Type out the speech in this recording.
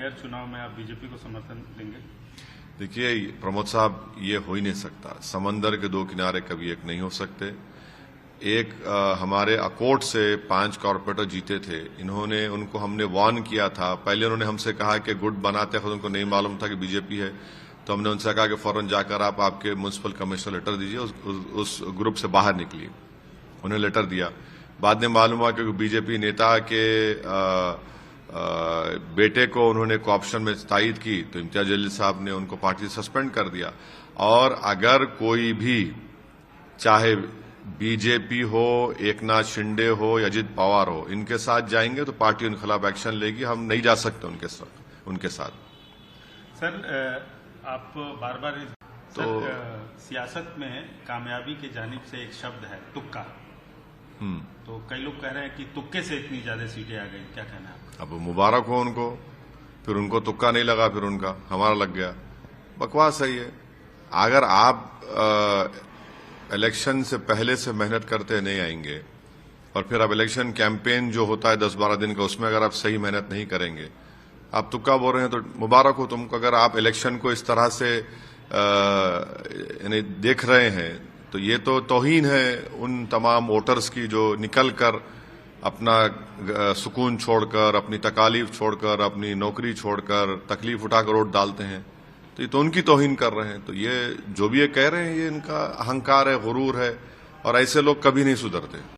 Mayor चुनाव में आप बीजेपी को समर्थन देंगे? देखिए प्रमोद साहब, ये हो ही नहीं सकता। समंदर के दो किनारे कभी एक नहीं हो सकते। एक हमारे अकोट से 5 कॉर्पोरेटर जीते थे। उनको हमने वार्न किया था। पहले उन्होंने हमसे कहा कि गुट बनाते वक्त उनको नहीं मालूम था कि बीजेपी है, तो हमने उनसे कहा कि फौरन जाकर आप आपके म्युनिसिपल कमिश्नर लेटर दीजिए, उस ग्रुप से बाहर निकलिए। उन्हें लेटर दिया। बाद में मालूम हुआ कि बीजेपी नेता के बेटे को उन्होंने कोऑप्शन में तायद की, तो इम्तियाज जलील साहब ने उनको पार्टी से सस्पेंड कर दिया। और अगर कोई भी, चाहे बीजेपी हो, एकनाथ शिंदे हो या अजित पवार हो, इनके साथ जाएंगे तो पार्टी उनके खिलाफ एक्शन लेगी। हम नहीं जा सकते उनके साथ। सर, आप बार बार सियासत में कामयाबी की जानिब से एक शब्द है तुक्का। तो कई लोग कह रहे हैं कि तुक्के से इतनी ज्यादा सीटें आ गई, क्या कहना है आपका? अब मुबारक हो उनको, फिर उनको तुक्का नहीं लगा, फिर उनका हमारा लग गया। बकवास है ये। अगर आप इलेक्शन से पहले से मेहनत करते नहीं आएंगे और फिर अब इलेक्शन कैंपेन जो होता है 10-12 दिन का, उसमें अगर आप सही मेहनत नहीं करेंगे, आप तुक्का बोल रहे हैं, तो मुबारक हो तुमको। अगर आप इलेक्शन को इस तरह से देख रहे हैं, तो ये तो तौहीन है उन तमाम वोटर्स की जो निकल कर अपना सुकून छोड़कर, अपनी तकालीफ छोड़कर, अपनी नौकरी छोड़कर, तकलीफ उठाकर वोट डालते हैं। तो ये तो उनकी तौहीन कर रहे हैं। तो ये जो भी ये कह रहे हैं, ये इनका अहंकार है, गुरूर है, और ऐसे लोग कभी नहीं सुधरते।